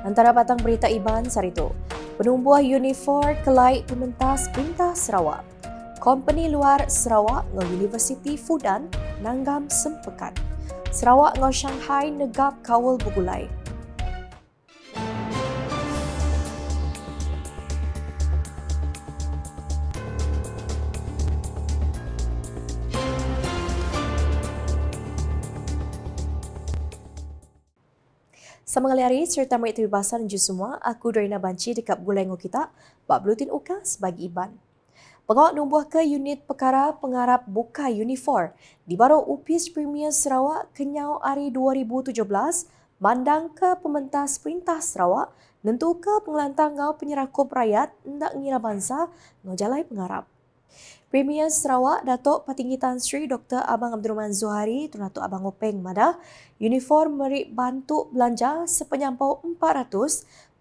Antara batang berita Iban Sarito, penumbuh Unifor kelai pementas Perintah Sarawak. Kompeni luar Sarawak ngau Universiti Fudan nanggam sempekat. Sarawak ngau Shanghai negap kawal begulai. Sama hari serta mereka bebasan je semua, aku Dorina Banci dekat Bulengo kita, bak Blutin Ukas bagi Iban. Pengawal numbuh ke unit perkara pengarap buka Unifor di baru UPIS Premier Sarawak kenyau hari 2017 mandang ke pementas Perintah Sarawak nentu ke pengelantang ngau penyerakup rakyat hendak ngira bangsa ngau jalai pengarap. Premier Sarawak Datuk Petinggi Tan Sri Dr. Abang Abdul Rahman Zuhari Datuk Abang Openg Madah uniform merik bantu belanja sepenyampau 475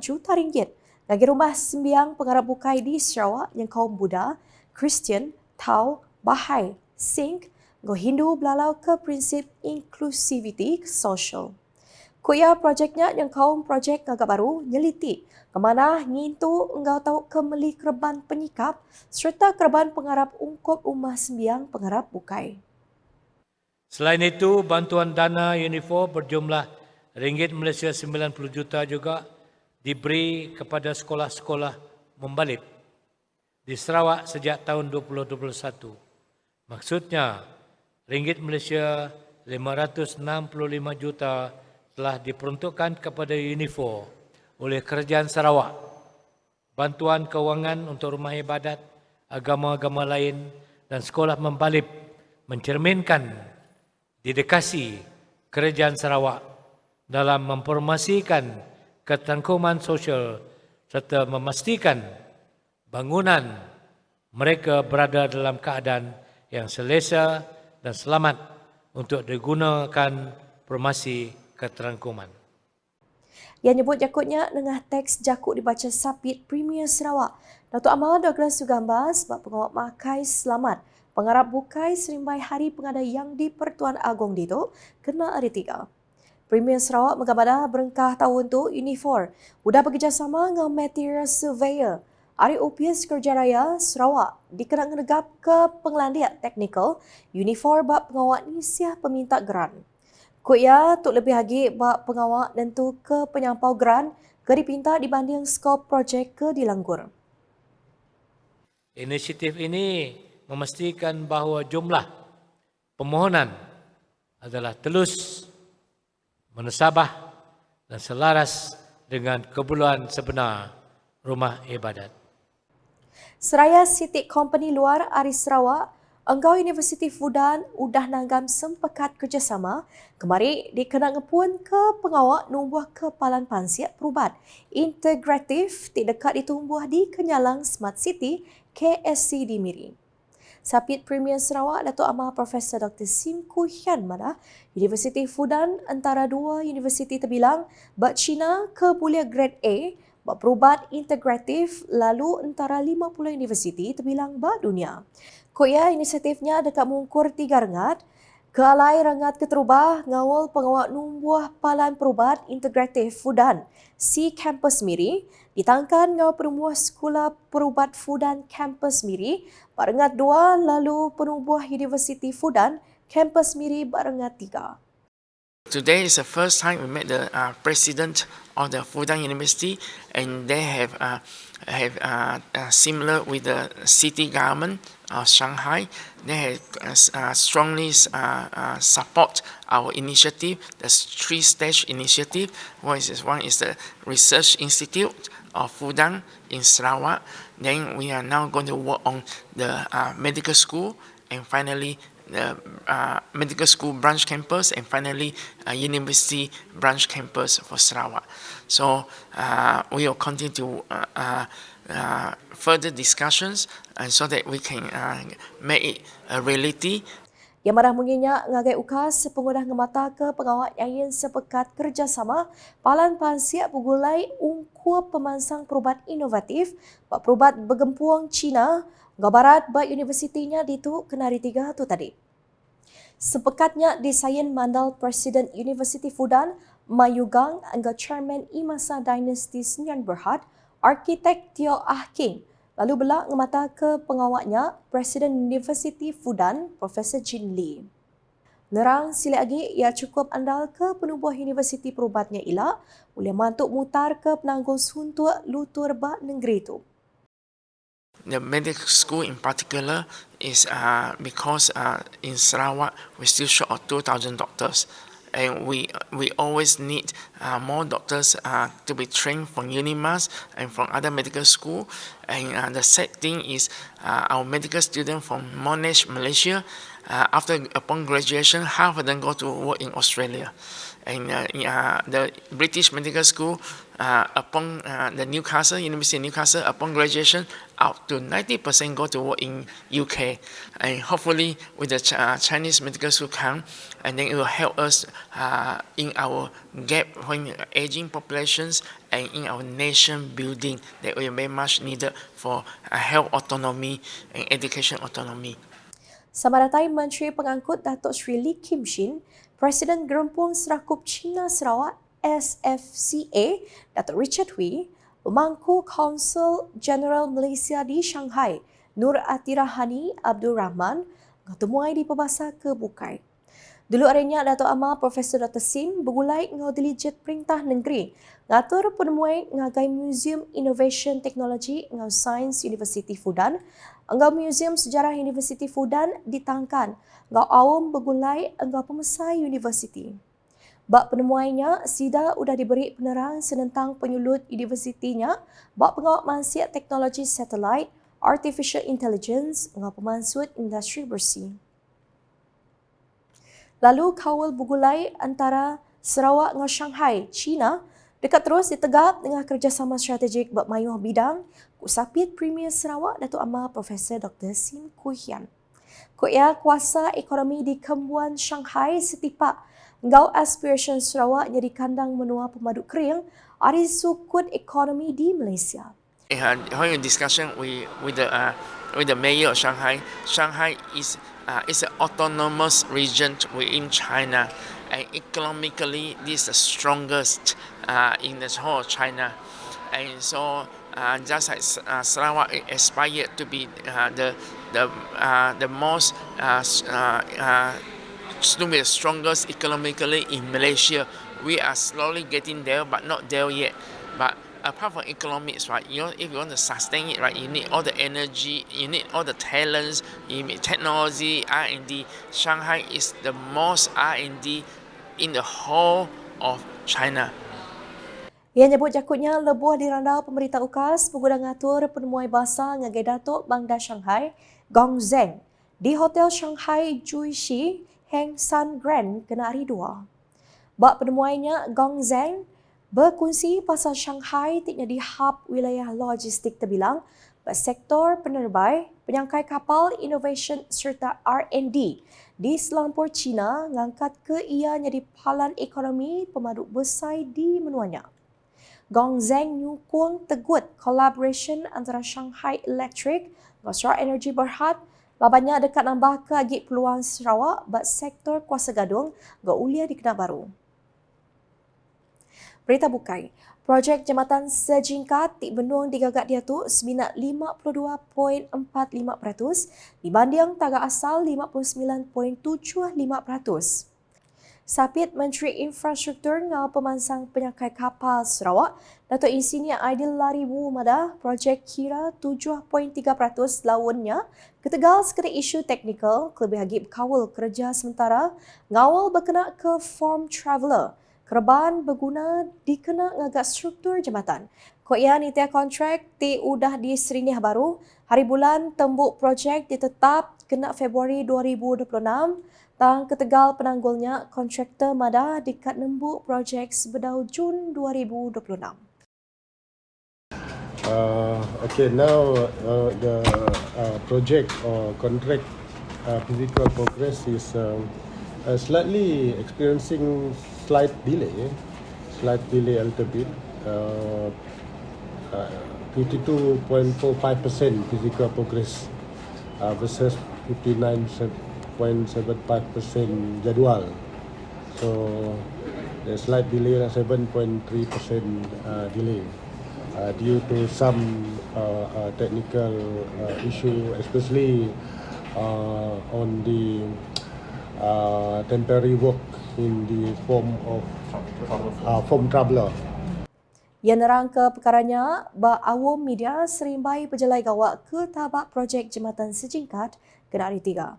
juta ringgit bagi rumah sembiang pengarap bukai di Sarawak yang kaum Buddha, Kristian, Tau, Bahai, Sikh, Go Hindu belalau ke prinsip inklusiviti sosial. Kuya projeknya yang kaum projek agak baru nyeliti kemana ngintu engkau tahu kemeli kerban penyikap serta kerban pengarap ungkup rumah sembiang pengarap bukai. Selain itu, bantuan dana Unifor berjumlah ringgit Malaysia 90 juta juga diberi kepada sekolah-sekolah membalip di Sarawak sejak tahun 2021. Maksudnya, ringgit Malaysia 565 juta telah diperuntukkan kepada Unifor oleh Kerajaan Sarawak. Bantuan kewangan untuk rumah ibadat, agama-agama lain dan sekolah membalip mencerminkan dedikasi Kerajaan Sarawak dalam mempromosikan ketangkuman sosial serta memastikan bangunan mereka berada dalam keadaan yang selesa dan selamat untuk digunakan promosi keterangkuman. Yang nyebut jakutnya dengan teks jakut dibaca Sapit Premier Sarawak. Datuk Amal Douglas Sugamba sebab pengawal makai selamat pengarap bukai serimbai hari pengadai yang di Pertuan Agong Dito kena hari 3. Premier Sarawak menggambarkan berengkah tahun tu Unifor sudah bekerjasama dengan Material Surveyor Hari UPIS Kerja Raya Sarawak dikenal negap ke penglandiat teknikal Unifor bab pengawal ni siah peminta geran. Kuya untuk lebih lagi bab pengawal nentu ke penyampau geran ke dipinta dibanding skop projek ke dilanggur. Inisiatif ini memastikan bahawa jumlah permohonan adalah telus, menasabah dan selaras dengan keperluan sebenar rumah ibadat. Seraya Sitik Company luar Aris Sarawak, Enggau Universiti Fudan udah nanggam sempekat kerjasama kemari dikenal ngepun ke pengawal numbuh kepalan pansiat perubat integratif tidak dekat ditumbuh di Kenyalang Smart City KSC di Miri. Sapit Premier Sarawak Datuk Amal Profesor Dr. Sim Koo Hian Madah Universiti Fudan antara dua universiti terbilang bak China ke bulia grade A bak perubat integratif lalu antara 50 universiti terbilang bak dunia. Koya inisiatifnya dekat mungkur 3 rengat, ke alai rengat keterubah ngawal pengawal numbuh palan perubat integratif Fudan si Campus Miri, ditangkan ngawal penubuh sekolah perubat Fudan Campus Miri, barengat 2 lalu penubuh Universiti Fudan Campus Miri barengat 3. Today is the first time we met the president of the Fudan University, and they have similar with the city government of Shanghai. They have strongly support our initiative, the three-stage initiative. One is the Research Institute of Fudan in Sarawak. Then we are now going to work on the medical school, and finally the medical school branch campus, and finally university branch campus for Sarawak. So we will continue to further discussions so that we can make it a reality. Yang marah menginyak ngagai ukas pengudah ngemata ke pengawal yang sepekat kerjasama palan pansiak pugulai ungkup pemansang perubat inovatif bak perubat bergempuang Cina ngabarat bak universitinya ditu kenari 3 tu tadi. Sepekatnya di Sayin Mandal Presiden Universiti Fudan Mayugang angga Chairman Imasa Dynasty Senyan Berhad, Arkitek Teo Ah King, lalu belak ngemata ke pengawaknya Presiden University Fudan, Profesor Jin Lee. Nerang sila lagi ia cukup andal ke penubuh Universiti Perubatnya ila boleh mantuk mutar ke penanggung suntuk lutur bak negeri tu. The medical school in particular is because in Sarawak we're still short of 2,000 doctors, and we always need more doctors to be trained from UNIMAS and from other medical school. And the sad thing is our medical students from Monash, Malaysia, upon graduation, half of them go to work in Australia. And the British Medical School, upon the Newcastle, University of Newcastle, upon graduation, up to 90% go to work in UK. And hopefully with the Chinese Medical School come, and then it will help us in our gap when aging populations and in our nation building that will be much needed for health autonomy and education autonomy. Samaratai Menteri Pengangkut Datuk Sri Lee Kim Shin, Presiden Gerempung Serakup Cina Sarawak SFCA, Datuk Richard Hui, Pemangku Kaunsil Jeneral Malaysia di Shanghai, Nur Atirahani Abdul Rahman, bertemuai di Pembasa ke Bukai. Dulu arenya Datuk Amar Profesor Dr. Sim bergulai ngau dilijet Perintah Negeri ngatur penemuai ngagai Museum Innovation Technology ngau Sains Universiti Fudan, ngau Museum Sejarah Universiti Fudan ditangkan, ngau awam bergulai ngau Pemesai Universiti. Bak penemuainya, SIDA sudah diberi penerang senentang penyulut universitinya bak pengawak mansiat teknologi satelit, artificial intelligence ngau pemansut industri bersih. Lalu kawal bergulai antara Sarawak dengan Shanghai, China, dekat terus ditegap dengan kerjasama strategik bermayuh bidang Kusapit Premier Sarawak Datuk Amar Profesor Dr. Sim Kui Hian. Ia kuasa ekonomi di Kembuan Shanghai setipak ngau aspiration Sarawak jadi kandang menua pemaduk kering ari sukut ekonomi di Malaysia. Having a discussion with the mayor of Shanghai, Shanghai is an autonomous region within China, and economically this is the strongest in the whole of China. And so just like Sarawak aspired to be the most to be the strongest economically in Malaysia, we are slowly getting there, but not there yet. But apart from economics, right, if you want to sustain it, right, you need all the energy, you need all the talents, you need technology, R&D. Shanghai is the most R&D in the whole of China. Ia nyebut jakutnya lebuh dirandau pemerintah UKAS pengguna ngatur penemuai bahasa ngagai Datuk Bangda Shanghai, Gong Zheng, di Hotel Shanghai Juishi, Heng San Grand, kena hari 2. Bak penemuainya, Gong Zheng berkongsi pasal Shanghai tiknya di hub wilayah logistik terbilang bersektor penerbai, penyangkai kapal, innovation serta R&D di Selampur China ngangkat ke ia jadi palan ekonomi pemaduk besar di menuanya. Gong Zheng nyukung tegut collaboration antara Shanghai Electric dengan Sarawak Energy Berhad, labanya dekat nambah ke agit peluang Sarawak bak sektor kuasa gadung ga ulia di Kinabalu. Berita Bukai, projek Jambatan Sejingkat di Benung digagak diatuk seminat 52.45% dibanding taga asal 59.75%. Sapit Menteri Infrastruktur ngau pemansang penyangkai kapal Sarawak, Datuk Insinyur Aidil Laribu Madah, projek kira 7.3% lawannya ketegal sekali isu teknikal kelebih hagi kawal kerja sementara ngawal berkena ke form traveller. Kerban berguna dikena ngagak struktur jambatan. Ia nitia kontrak ti udah di serinih baru, hari bulan tembuk projek ditetap kena Februari 2026, tang ketegal penanggulnya kontraktor Madah dikat nembuk projek sebedau Jun 2026. Okay, now the project or contract physical progress is slightly experiencing slight delay a little bit. 52.45% physical progress versus 59.75% jadual. So the slight delay, 7.3% delay due to some technical issue, especially on the temporary work in the form of foam troubler. Ia nerang ke perkaranya, awam media serimbai berjelai gawak ke tabak projek jembatan sejingkat Kenari 3.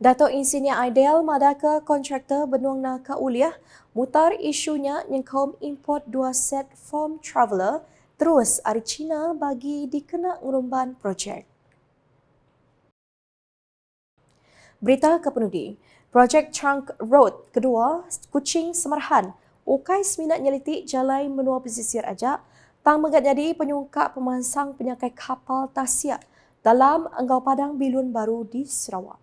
Datuk Insinyur Aidil madaka kontraktor benuang naka uliah mutar isunya yang kaum import 2 set foam traveller terus dari China bagi dikena ngerumban projek. Berita ke penudi, projek Trunk Road kedua Kuching Semarahan ukai seminat nyelitik jalan menua pesisir ajak tang megat jadi penyungkap pemansang penyakai kapal Tasya dalam Enggau Padang Bilun Baru di Sarawak.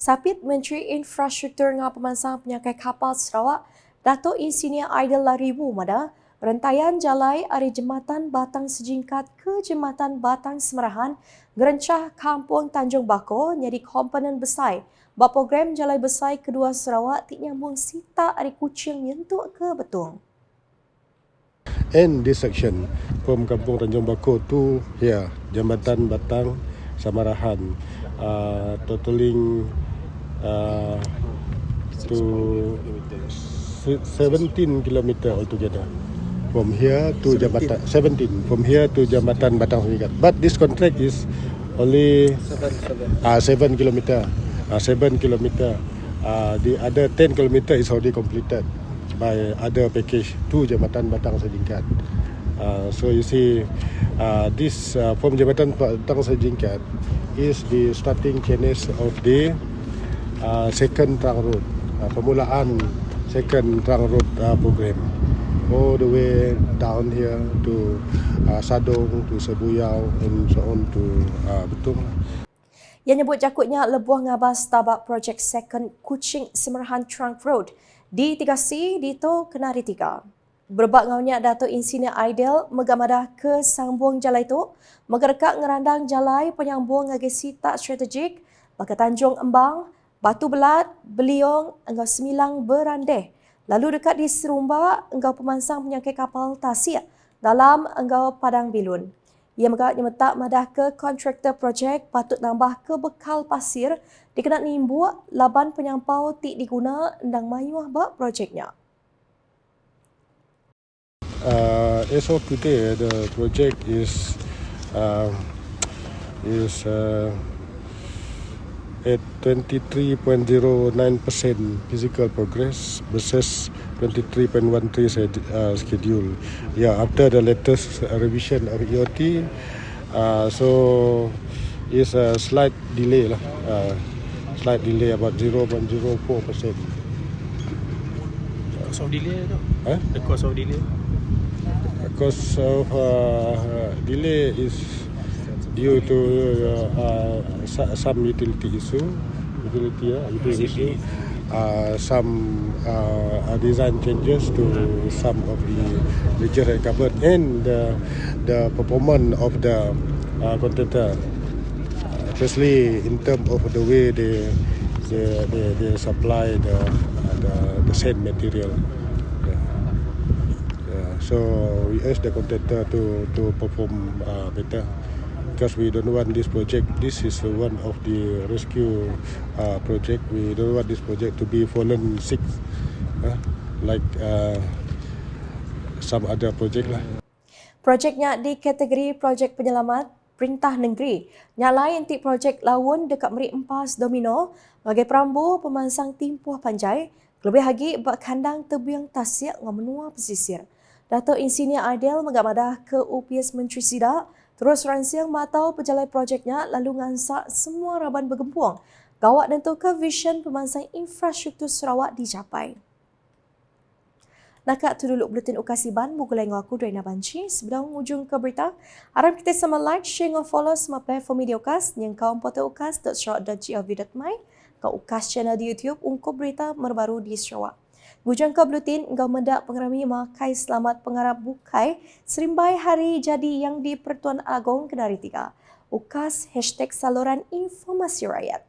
Sapit Menteri Infrastruktur dengan pemansang penyakai kapal Sarawak, Datuk Insinyur Aidil Laribu mada rentaian jalai dari Jembatan Batang Sejingkat ke Jembatan Batang Semarahan gerencah Kampung Tanjung Bako jadi komponen besar bak program jalai besar kedua Sarawak tik nyambung sita dari Kuching nyentuk ke Betung. And this section from Kampung Tanjung Bako to here, Jambatan Batang Samarahan, totaling to 17 kilometer altogether. From here to Jambatan 17 from here to Jambatan Batang Sejingkat. But this contract is only 7 kilometer. 7 kilometer. The other 10 kilometer is already completed by other package to Jambatan Batang Sejingkat. So you see, this from Jambatan Batang Sejingkat is the starting channels of the second trunk road, permulaan second trunk road program, all the way down here to Sadong, to Sebuyau, and so on to Betung. Ia nyebut jakutnya lebuah ngabas tabak projek second Kuching Semarahan Trunk Road di 3C di to Kenari 3. Berbak ngaunya Datuk Insinyur Aidil megamadah ke sambung jalai tu, megerekak ngerandang jalai penyambung ngagesi tak strategik baka Tanjung Embang, Batu Belat, Beliong, Enggau Semilang Berandeh. Lalu dekat di Serumba, Enggau pemansang penyakai kapal Tasya dalam Enggau Padang Bilun. Ia metak madah ke kontraktor projek patut nambah ke bekal pasir dikenal nimbuak laban penyampau tik diguna endang mayuah bak projeknya. As of today, the project is at 23.09% physical progress versus 23.13 schedule. Yeah, after the latest revision of EOT, so it's a slight delay lah. Slight delay about 0.04%. Cause of delay tu? Huh? The cause of delay? The cause of delay is due to some utility issue, some design changes to some of the region covered, and the performance of the contractor, especially in terms of the way they supply the same material. So we urge the contractor to perform better, because we don't want this project. This is one of the rescue project. We don't want this project to be fallen sick, like some other project lah. Projeknya di kategori projek penyelamat Perintah Negeri. Nyalain tik projek lawun dekat Merik Empas Domino bagi perambu pemansang timpuh panjai, lebih lagi bak kandang tebiang Tasya ngam menua pesisir. Datuk Insinyur Aidil megamadah ke UPS Menteri Sidak terus ransiang matau pejalai projeknya lalu ngansak semua raban bergempuang. Gawak dan ke vision pemansang infrastruktur Sarawak dicapai. Nakak tu dulu buletin ukasiban bugulai ngaku Doina Banci. Sebelum ujung ke berita, harap kita sama like, share dan follow semua platform media ukas yang kau portal ukas.sarawak.gov.my, kau ukas channel di YouTube untuk berita terbaru di Sarawak. Ujung ke buletin, engkau mendak pengerami makai selamat pengarap bukai serimbai hari jadi yang di Pertuan Agong Kenari 3. Ukas #saluran informasi rakyat.